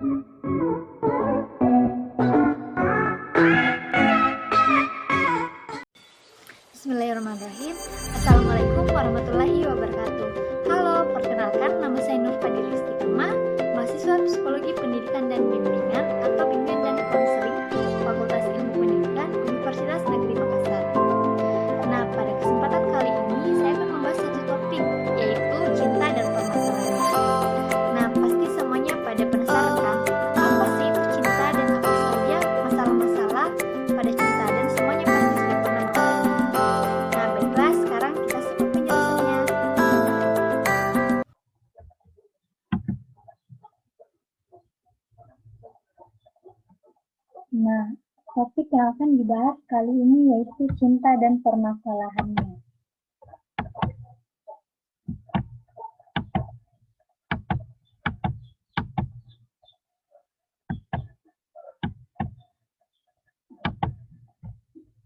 Bismillahirrahmanirrahim. Assalamualaikum warahmatullahi wabarakatuh. Halo, perkenalkan nama saya Nur Fadil Istiqomah, mahasiswa Psikologi Pendidikan dan Bimbingan atau Bimbingan dan Konseling Fakultas Ilmu Pendidikan Universitas Negeri Makassar. Nah, pada kesempatan kali ini saya akan membahas satu topik, yaitu cinta dan permasalahan. Nah, pasti semuanya pada penasaran kan? Apa sih itu cinta dan apa saja masalah-masalah pada cinta, dan semuanya pasti sudah pernah dengar. Nah, baiklah, sekarang kita simak penjelasannya. Nah, topik yang akan dibahas kali ini yaitu cinta dan permasalahannya.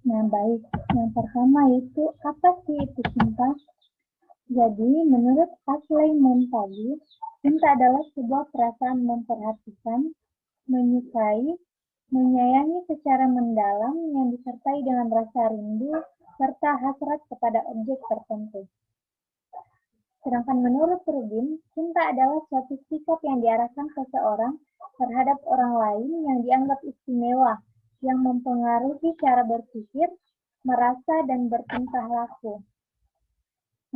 Nah, baik. Yang pertama yaitu apa sih itu cinta? Jadi, menurut Ashley Montagu, cinta adalah sebuah perasaan memperhatikan, menyukai, menyayangi secara mendalam yang disertai dengan rasa rindu serta hasrat kepada objek tertentu. Sedangkan menurut Rubin, cinta adalah suatu sikap yang diarahkan seseorang terhadap orang lain yang dianggap istimewa, yang mempengaruhi cara berpikir, merasa, dan bertingkah laku.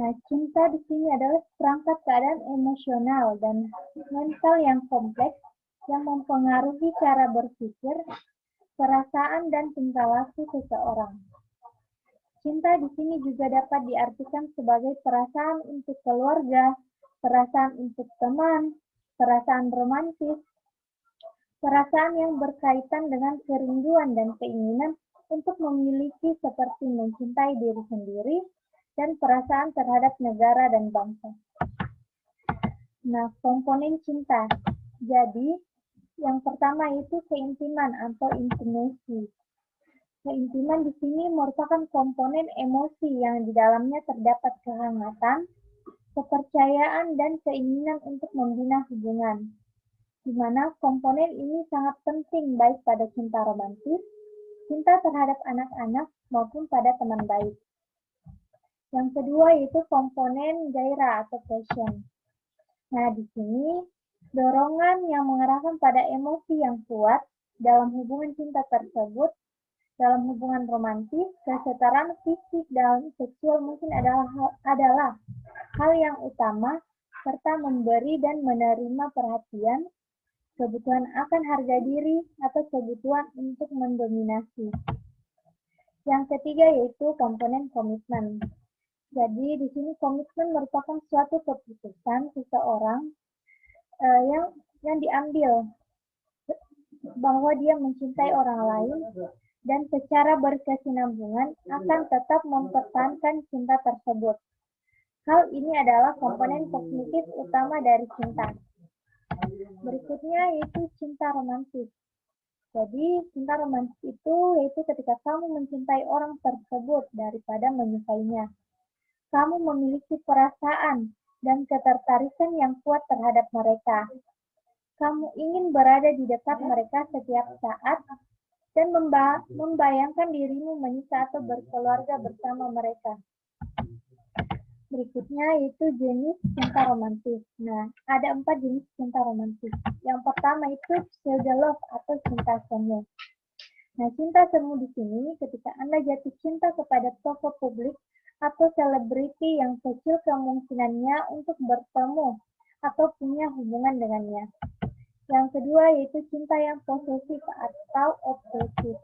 Nah, cinta di sini adalah perangkat keadaan emosional dan mental yang kompleks yang mempengaruhi cara berpikir, perasaan, dan tingkah laku seseorang. Cinta di sini juga dapat diartikan sebagai perasaan untuk keluarga, perasaan untuk teman, perasaan romantis, perasaan yang berkaitan dengan kerinduan dan keinginan untuk memiliki seperti mencintai diri sendiri, dan perasaan terhadap negara dan bangsa. Nah, komponen cinta. Jadi, yang pertama itu keintiman atau intimacy. Keintiman di sini merupakan komponen emosi yang di dalamnya terdapat kehangatan, kepercayaan, dan keinginan untuk membina hubungan, di mana komponen ini sangat penting baik pada cinta romantis, cinta terhadap anak-anak, maupun pada teman baik. Yang kedua yaitu komponen gairah atau passion. Nah, di sini dorongan yang mengarahkan pada emosi yang kuat dalam hubungan cinta tersebut, dalam hubungan romantis, kesetaraan fisik dan seksual mungkin adalah hal yang utama, serta memberi dan menerima perhatian, kebutuhan akan harga diri, atau kebutuhan untuk mendominasi. Yang ketiga yaitu komponen komitmen. Jadi di sini komitmen merupakan suatu keputusan seseorang yang diambil bahwa dia mencintai orang lain dan secara berkesinambungan akan tetap mempertahankan cinta tersebut. Hal ini adalah komponen kognitif utama dari cinta. Berikutnya yaitu cinta romantis. Jadi cinta romantis itu yaitu ketika kamu mencintai orang tersebut daripada menyukainya. Kamu memiliki perasaan dan ketertarikan yang kuat terhadap mereka. Kamu ingin berada di dekat mereka setiap saat dan membayangkan dirimu menikah atau berkeluarga bersama mereka. Berikutnya yaitu jenis cinta romantis. Nah, ada 4 jenis cinta romantis. Yang pertama itu pseudo love atau cinta semu. Nah, cinta semu di sini ketika Anda jatuh cinta kepada tokoh publik atau selebriti yang kecil kemungkinannya untuk bertemu atau punya hubungan dengannya. Yang kedua yaitu cinta yang posesif atau obsesif.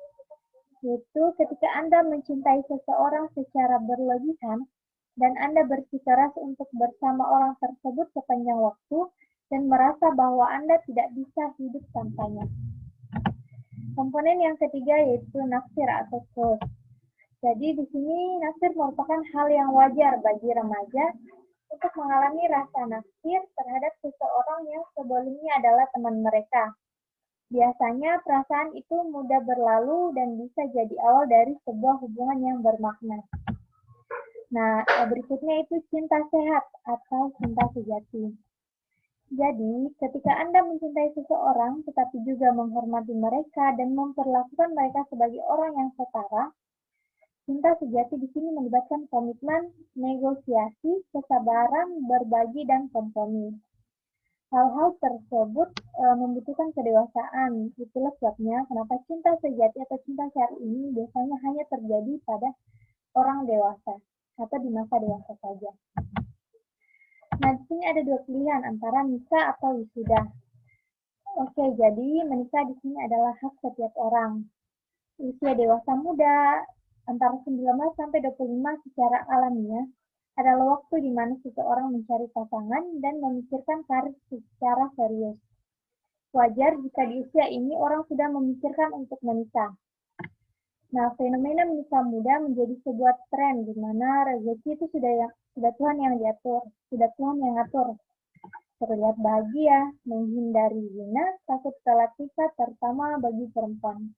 Yaitu ketika Anda mencintai seseorang secara berlebihan dan Anda bersikeras untuk bersama orang tersebut sepanjang waktu dan merasa bahwa Anda tidak bisa hidup tanpanya. Komponen yang ketiga yaitu naksir atau crush. Jadi di sini naksir merupakan hal yang wajar bagi remaja untuk mengalami rasa naksir terhadap seseorang yang sebelumnya adalah teman mereka. Biasanya perasaan itu mudah berlalu dan bisa jadi awal dari sebuah hubungan yang bermakna. Nah, berikutnya itu cinta sehat atau cinta sejati. Jadi, ketika Anda mencintai seseorang, tetapi juga menghormati mereka dan memperlakukan mereka sebagai orang yang setara, cinta sejati di sini melibatkan komitmen, negosiasi, kesabaran, berbagi, dan kompromi. Hal-hal tersebut membutuhkan kedewasaan. Itulah sebabnya kenapa cinta sejati atau cinta syar'i ini biasanya hanya terjadi pada orang dewasa atau di masa dewasa saja. Nah, di sini ada dua pilihan antara nikah atau wisuda. Oke, jadi menikah di sini adalah hak setiap orang. Usia dewasa muda antara 19 sampai 25 secara alamiah adalah waktu di mana seseorang mencari pasangan dan memikirkan karir secara serius. Wajar jika di usia ini orang sudah memikirkan untuk menikah. Nah, fenomena menikah muda menjadi sebuah tren di mana rezeki itu sudah Tuhan yang diatur, sudah Tuhan yang atur. Terlihat bahagia, menghindari zina, takut telat nikah, terutama bagi perempuan.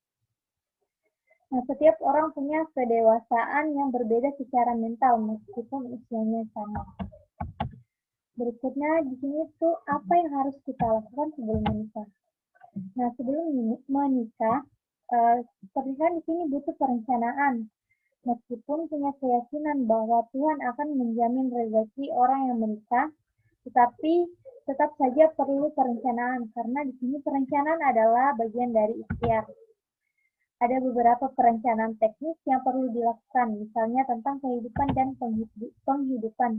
Nah, setiap orang punya kedewasaan yang berbeda secara mental meskipun usianya sama. Berikutnya di sini tuh apa yang harus kita lakukan sebelum menikah. Nah, sebelum menikah, pernikahan di sini butuh perencanaan. Meskipun punya keyakinan bahwa Tuhan akan menjamin rezeki orang yang menikah, tetapi tetap saja perlu perencanaan karena di sini perencanaan adalah bagian dari ikhtiar. Ada beberapa perencanaan teknis yang perlu dilakukan, misalnya tentang kehidupan dan penghidupan,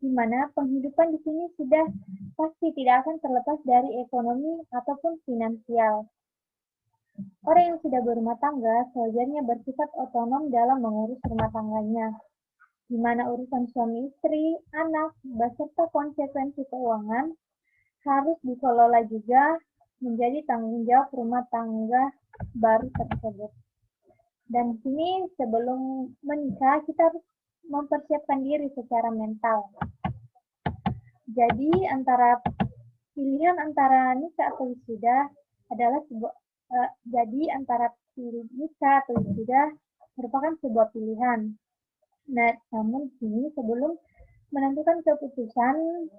di mana penghidupan di sini sudah pasti tidak akan terlepas dari ekonomi ataupun finansial. Orang yang sudah berumah tangga sewajarnya bersifat otonom dalam mengurus rumah tangganya, di mana urusan suami istri, anak, beserta konsekuensi keuangan harus dikelola juga menjadi tanggung jawab rumah tangga baru tersebut. Dan di sini sebelum menikah kita harus mempersiapkan diri secara mental. Jadi pilihan antara nikah atau wisuda adalah nikah atau wisuda merupakan sebuah pilihan. Nah, namun di sini sebelum menentukan keputusan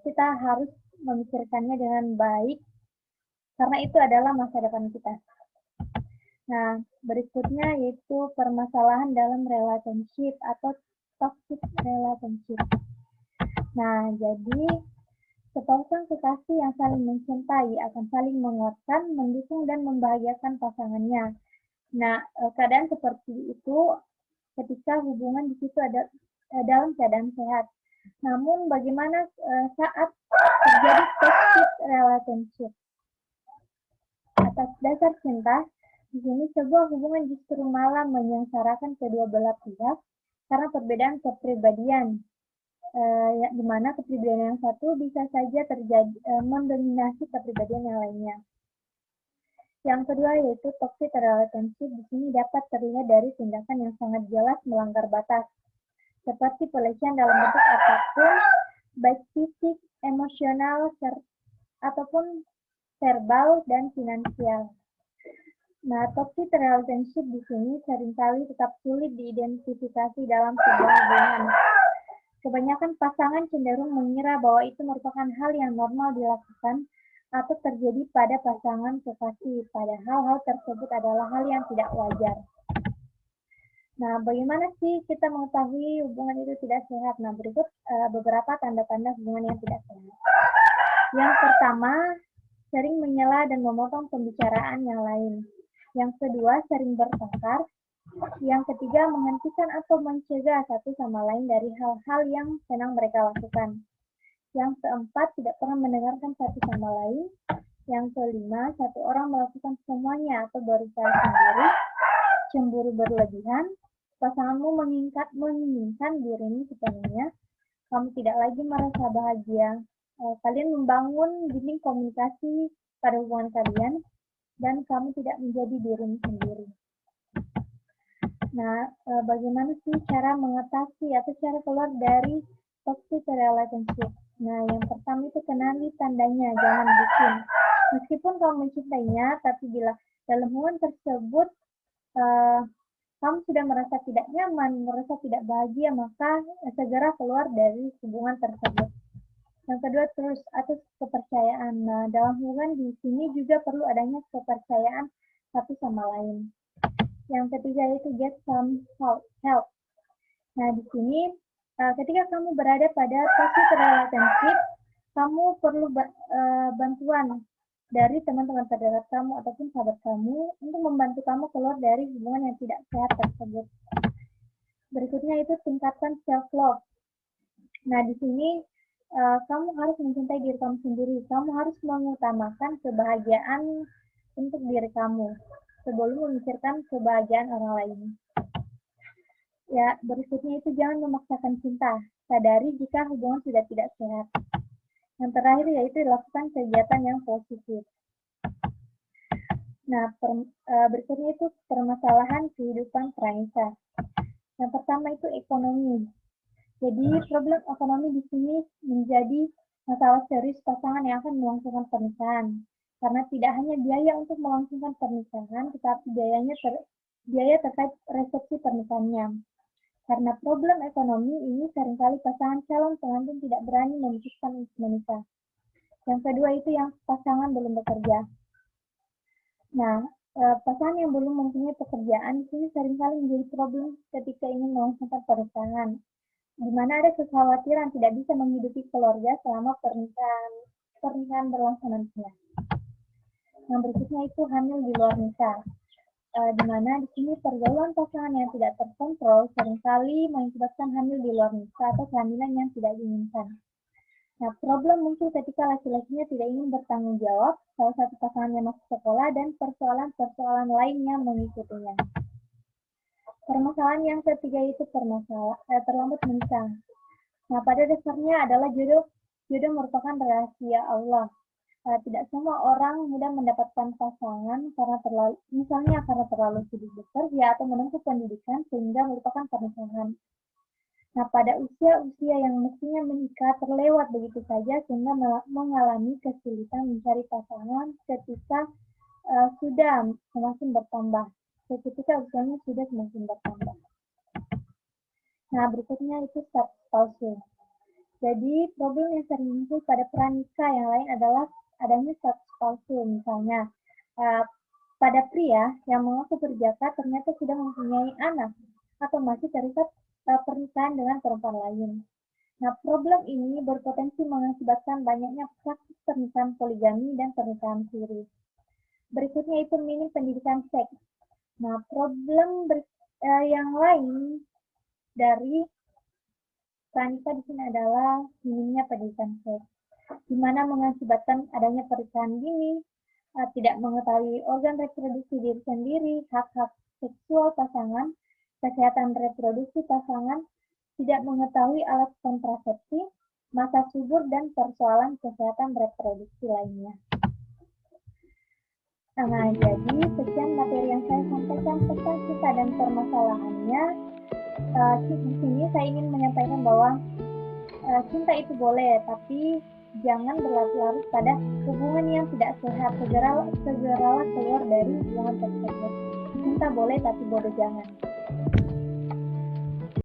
kita harus memikirkannya dengan baik karena itu adalah masa depan kita. Nah, berikutnya yaitu permasalahan dalam relationship atau toxic relationship. Nah, jadi sepasang kekasih yang saling mencintai akan saling menguatkan, mendukung, dan membahagiakan pasangannya. Nah, keadaan seperti itu ketika hubungan di situ ada dalam keadaan sehat. Namun, bagaimana saat terjadi toxic relationship? Atas dasar cinta, di sini sebuah hubungan justru malah menyengsarakan kedua belah pihak karena perbedaan kepribadian, di mana kepribadian yang satu bisa saja mendominasi kepribadian yang lainnya. Yang kedua yaitu toxic relationship di sini dapat terlihat dari tindakan yang sangat jelas melanggar batas, seperti pelecehan dalam bentuk apapun, baik fisik, emosional, ataupun verbal dan finansial. Nah, toxic relationship di sini seringkali tetap sulit diidentifikasi dalam sebuah hubungan. Kebanyakan pasangan cenderung mengira bahwa itu merupakan hal yang normal dilakukan atau terjadi pada pasangan kekasih, padahal hal tersebut adalah hal yang tidak wajar. Nah, bagaimana sih kita mengetahui hubungan itu tidak sehat? Nah, berikut beberapa tanda-tanda hubungan yang tidak sehat. Yang pertama, sering menyela dan memotong pembicaraan yang lain. Yang kedua, sering bertengkar. Yang ketiga, menghentikan atau mencegah satu sama lain dari hal-hal yang senang mereka lakukan. Yang keempat, tidak pernah mendengarkan satu sama lain. Yang kelima, satu orang melakukan semuanya atau berusaha sendiri. Cemburu berlebihan. Pasanganmu menginginkan dirimu sepenuhnya. Kamu tidak lagi merasa bahagia. Kalian membangun dinding komunikasi pada hubungan kalian dan kamu tidak menjadi dirimu sendiri. Nah, bagaimana sih cara mengatasi atau cara keluar dari toxic relationship? Nah, yang pertama itu kenali tandanya, jangan bucin. Meskipun kamu mencintainya, tapi bila dalam hubungan tersebut kamu sudah merasa tidak nyaman, merasa tidak bahagia, maka segera keluar dari hubungan tersebut. Yang kedua, trust atau kepercayaan. Nah, dalam hubungan di sini juga perlu adanya kepercayaan satu sama lain. Yang ketiga itu get some help. Nah, di sini ketika kamu berada pada toxic relationship, kamu perlu bantuan dari teman-teman terdekat kamu ataupun sahabat kamu untuk membantu kamu keluar dari hubungan yang tidak sehat tersebut. Berikutnya itu tingkatkan self love. Nah, di sini kamu harus mencintai diri kamu sendiri. Kamu harus mengutamakan kebahagiaan untuk diri kamu sebelum memikirkan kebahagiaan orang lain. Ya, berikutnya itu jangan memaksakan cinta. Sadari jika hubungan sudah tidak sehat. Yang terakhir yaitu lakukan kegiatan yang positif. Nah, berikutnya itu permasalahan kehidupan pranisa. Yang pertama itu ekonomi. Jadi problem ekonomi di sini menjadi masalah serius pasangan yang akan melangsungkan pernikahan. Karena tidak hanya biaya untuk melangsungkan pernikahan, tetapi biaya terkait resepsi pernikahannya. Karena problem ekonomi ini seringkali pasangan calon pengantin tidak berani memutuskan untuk menikah. Yang kedua itu yang pasangan belum bekerja. Nah, pasangan yang belum mempunyai pekerjaan di sini seringkali menjadi problem ketika ingin melangsungkan pernikahan, di mana ada kekhawatiran tidak bisa menghidupi keluarga selama pernikahan berlangsung nantinya. Yang berikutnya itu hamil di luar nikah, di mana di sini pergaulan pasangan yang tidak terkontrol seringkali mengakibatkan hamil di luar nikah atau kehamilan yang tidak diinginkan. Nah, problem muncul ketika laki-lakinya tidak ingin bertanggung jawab, salah satu pasangannya masuk sekolah, dan persoalan-persoalan lainnya mengikutinya. Permasalahan yang ketiga itu terlambat menikah. Nah, pada dasarnya adalah jodoh merupakan rahasia Allah. Tidak semua orang mudah mendapatkan pasangan misalnya karena terlalu sibuk bekerja atau menempuh pendidikan sehingga melupakan pernikahan. Nah, pada usia-usia yang mestinya menikah terlewat begitu saja sehingga mengalami kesulitan mencari pasangan ketika sudah semakin bertambah. Ketika usianya sudah semakin bertambah. Nah, berikutnya itu status palsu. Jadi, problem yang sering muncul pada pranikah yang lain adalah adanya status palsu. Misalnya, pada pria yang mengaku berjaka ternyata sudah mempunyai anak atau masih terikat pernikahan dengan perempuan lain. Nah, problem ini berpotensi mengakibatkan banyaknya praktik pernikahan poligami dan pernikahan siri. Berikutnya itu minim pendidikan seks. Nah, problem yang lain dari pranikah di sini adalah minimnya pendidikan seks, di mana mengakibatkan adanya pernikahan dini, tidak mengetahui organ reproduksi diri sendiri, hak-hak seksual pasangan, kesehatan reproduksi pasangan, tidak mengetahui alat kontrasepsi, masa subur, dan persoalan kesehatan reproduksi lainnya. Nah, jadi sekian materi yang saya sampaikan tentang cinta dan permasalahannya. Di sini saya ingin menyampaikan bahwa cinta itu boleh, tapi jangan berlarut-larut pada hubungan yang tidak sehat. Segeralah keluar dari hubungan tersebut. Cinta boleh, tapi bodoh jangan.